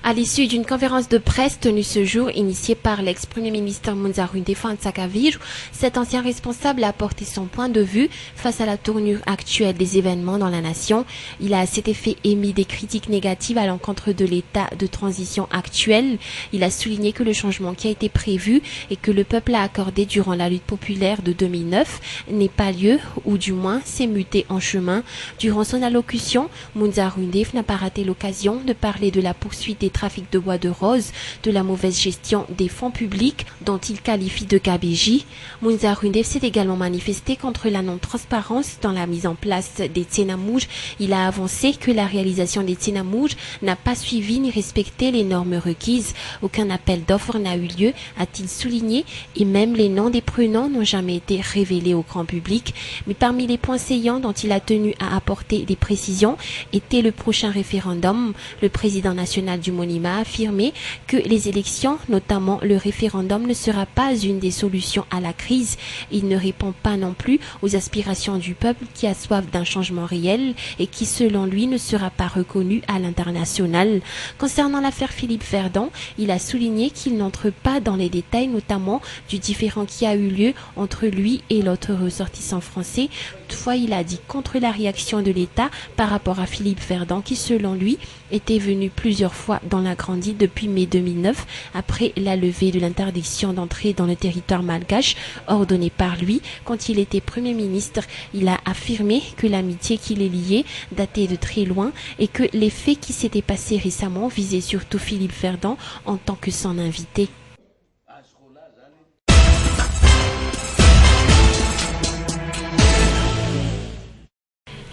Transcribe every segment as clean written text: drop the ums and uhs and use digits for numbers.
À l'issue d'une conférence de presse tenue ce jour, initiée par l'ex-premier ministre Mounzarou Ndefa-Ntsakaviju, cet ancien responsable a apporté son point de vue face à la tournure actuelle des événements dans la nation. Il a à cet effet émis des critiques négatives à l'encontre de l'état de transition actuel. Il a souligné que le changement qui a été prévu et que le peuple a accordé durant la lutte populaire de 2009 n'est pas lieu, ou du moins s'est muté en chemin. Durant son allocution, Mounzarou Ndefa n'a pas raté l'occasion de parler de la poursuite des trafic de bois de rose, de la mauvaise gestion des fonds publics dont il qualifie de gabegie. Mounzarou Ndefa s'est également manifesté contre la non-transparence dans la mise en place des Tsenamouj. Il a avancé que la réalisation des Tsenamouj n'a pas suivi ni respecté les normes requises. Aucun appel d'offres n'a eu lieu, a-t-il souligné, et même les noms des prenants n'ont jamais été révélés au grand public. Mais parmi les points saillants dont il a tenu à apporter des précisions était le prochain référendum. Le président national du Monima a affirmé que les élections, notamment le référendum, ne sera pas une des solutions à la crise. Il ne répond pas non plus aux aspirations du peuple qui a soif d'un changement réel et qui, selon lui, ne sera pas reconnu à l'international. Concernant l'affaire Philippe Verdon, il a souligné qu'il n'entre pas dans les détails, notamment du différend qui a eu lieu entre lui et l'autre ressortissant français. Toutefois, il a dit contre la réaction de l'État par rapport à Philippe Verdon qui, selon lui, était venu plusieurs fois dans la Grande Île depuis mai 2009 après la levée de l'interdiction d'entrer dans le territoire malgache ordonnée par lui quand il était Premier ministre. Il a affirmé que l'amitié qui les liait datait de très loin et que les faits qui s'étaient passés récemment visaient surtout Philippe Verdon en tant que son invité.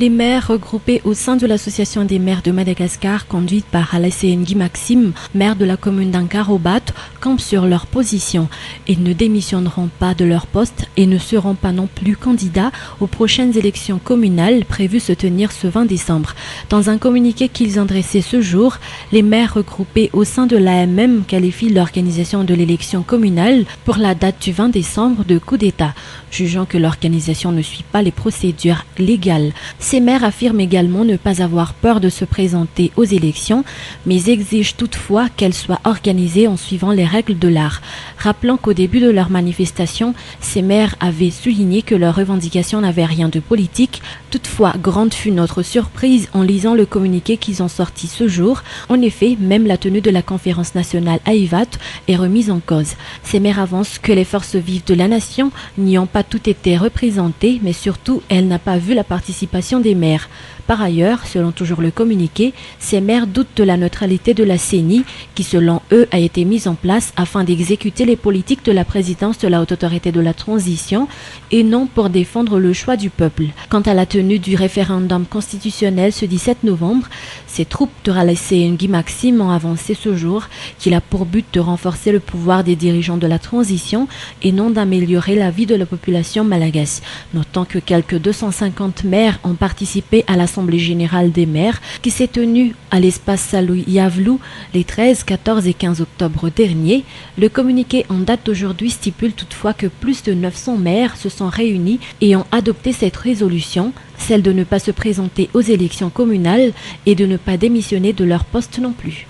Les maires regroupés au sein de l'association des maires de Madagascar, conduite par Alassane Guy Maxime, maire de la commune d'Ankarobat, campent sur leur position. Ils ne démissionneront pas de leur poste et ne seront pas non plus candidats aux prochaines élections communales prévues se tenir ce 20 décembre. Dans un communiqué qu'ils ont dressé ce jour, les maires regroupés au sein de l'AMM qualifient l'organisation de l'élection communale pour la date du 20 décembre de coup d'État, jugeant que l'organisation ne suit pas les procédures légales. Ces maires affirment également ne pas avoir peur de se présenter aux élections, mais exigent toutefois qu'elles soient organisées en suivant les règles de l'art. Rappelant qu'au début de leur manifestation, ces maires avaient souligné que leurs revendications n'avaient rien de politique. Toutefois, grande fut notre surprise en lisant le communiqué qu'ils ont sorti ce jour. En effet, même la tenue de la conférence nationale à Ivat est remise en cause. Ces maires avancent que les forces vives de la nation n'y ont pas toutes été représentées, mais surtout, elle n'a pas vu la participation des maires. Par ailleurs, selon toujours le communiqué, ces maires doutent de la neutralité de la CENI qui, selon eux, a été mise en place afin d'exécuter les politiques de la présidence de la Haute Autorité de la Transition et non pour défendre le choix du peuple. Quant à la tenue du référendum constitutionnel ce 17 novembre, ces troupes de Alassane Guy Maxime ont avancé ce jour qu'il a pour but de renforcer le pouvoir des dirigeants de la transition et non d'améliorer la vie de la population malgache. Notant que quelques 250 maires ont participé à l'Assemblée générale des maires qui s'est tenue à l'espace Salou Yavlou les 13, 14 et 15 octobre dernier. Le communiqué en date d'aujourd'hui stipule toutefois que plus de 900 maires se sont réunis et ont adopté cette résolution, celle de ne pas se présenter aux élections communales et de ne pas démissionner de leur poste non plus.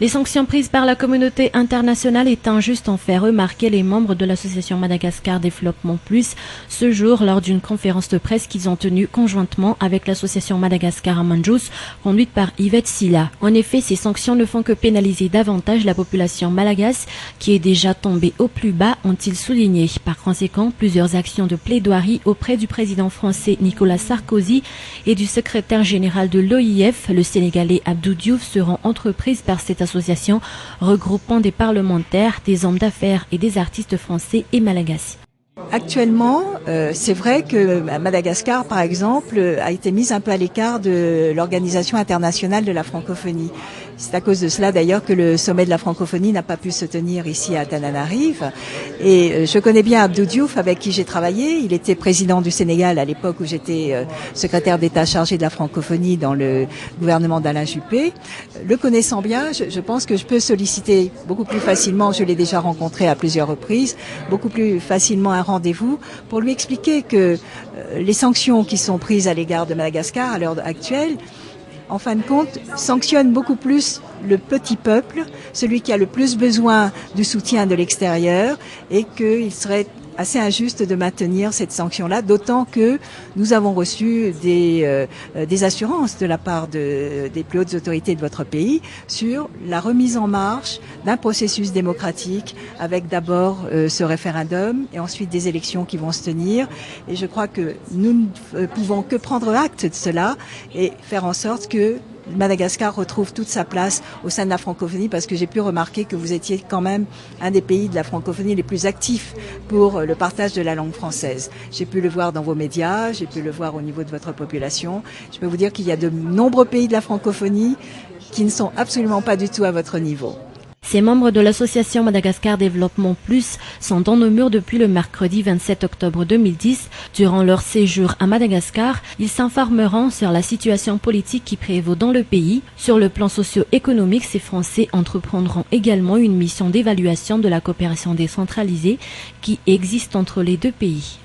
Les sanctions prises par la communauté internationale est injuste, ont fait remarquer les membres de l'association Madagascar Développement Plus ce jour lors d'une conférence de presse qu'ils ont tenue conjointement avec l'association Madagascar Amanjous conduite par Yvette Silla. En effet, ces sanctions ne font que pénaliser davantage la population malgache qui est déjà tombée au plus bas, ont-ils souligné. Par conséquent, plusieurs actions de plaidoirie auprès du président français Nicolas Sarkozy et du secrétaire général de l'OIF, le Sénégalais Abdou Diouf, seront entreprises par cette association regroupant des parlementaires, des hommes d'affaires et des artistes français et malagasy. Actuellement, c'est vrai que Madagascar, par exemple, a été mise un peu à l'écart de l'Organisation internationale de la francophonie. C'est à cause de cela d'ailleurs que le sommet de la francophonie n'a pas pu se tenir ici à Tananarive. Et je connais bien Abdou Diouf avec qui j'ai travaillé. Il était président du Sénégal à l'époque où j'étais secrétaire d'État chargé de la francophonie dans le gouvernement d'Alain Juppé. Le connaissant bien, je pense que je peux solliciter beaucoup plus facilement, je l'ai déjà rencontré à plusieurs reprises, beaucoup plus facilement un rendez-vous pour lui expliquer que les sanctions qui sont prises à l'égard de Madagascar à l'heure actuelle, en fin de compte, sanctionne beaucoup plus le petit peuple, celui qui a le plus besoin du soutien de l'extérieur, et qu'il serait assez injuste de maintenir cette sanction-là, d'autant que nous avons reçu des assurances de la part des plus hautes autorités de votre pays sur la remise en marche d'un processus démocratique avec d'abord ce référendum et ensuite des élections qui vont se tenir. Et je crois que nous ne pouvons que prendre acte de cela et faire en sorte que Madagascar retrouve toute sa place au sein de la francophonie, parce que j'ai pu remarquer que vous étiez quand même un des pays de la francophonie les plus actifs pour le partage de la langue française. J'ai pu le voir dans vos médias, j'ai pu le voir au niveau de votre population. Je peux vous dire qu'il y a de nombreux pays de la francophonie qui ne sont absolument pas du tout à votre niveau. Ces membres de l'association Madagascar Développement Plus sont dans nos murs depuis le mercredi 27 octobre 2010. Durant leur séjour à Madagascar, ils s'informeront sur la situation politique qui prévaut dans le pays. Sur le plan socio-économique, ces Français entreprendront également une mission d'évaluation de la coopération décentralisée qui existe entre les deux pays.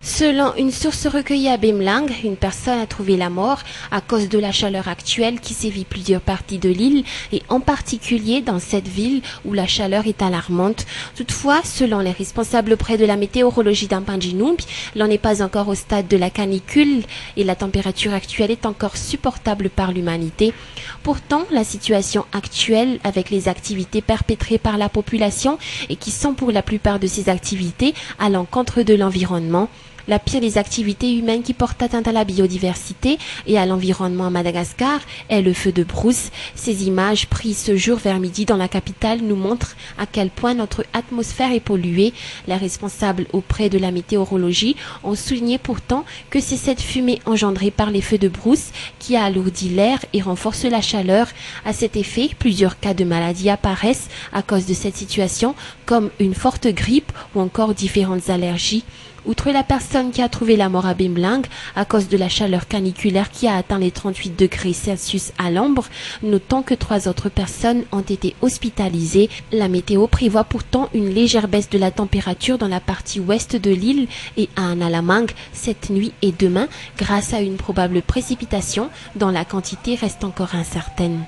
Selon une source recueillie à Bemlang, une personne a trouvé la mort à cause de la chaleur actuelle qui sévit plusieurs parties de l'île et en particulier dans cette ville où la chaleur est alarmante. Toutefois, selon les responsables près de la météorologie d'Ampandjinoumbi, l'on n'est pas encore au stade de la canicule et la température actuelle est encore supportable par l'humanité. Pourtant, la situation actuelle avec les activités perpétrées par la population et qui sont pour la plupart de ces activités à l'encontre de l'environnement. La pire des activités humaines qui portent atteinte à la biodiversité et à l'environnement à Madagascar est le feu de brousse. Ces images prises ce jour vers midi dans la capitale nous montrent à quel point notre atmosphère est polluée. Les responsables auprès de la météorologie ont souligné pourtant que c'est cette fumée engendrée par les feux de brousse qui a alourdi l'air et renforce la chaleur. À cet effet, plusieurs cas de maladies apparaissent à cause de cette situation, comme une forte grippe ou encore différentes allergies. Outre la personne qui a trouvé la mort à Bemlang à cause de la chaleur caniculaire qui a atteint les 38 degrés Celsius à l'ombre, notons que 3 autres personnes ont été hospitalisées. La météo prévoit pourtant une légère baisse de la température dans la partie ouest de l'île et à Analamang cette nuit et demain grâce à une probable précipitation dont la quantité reste encore incertaine.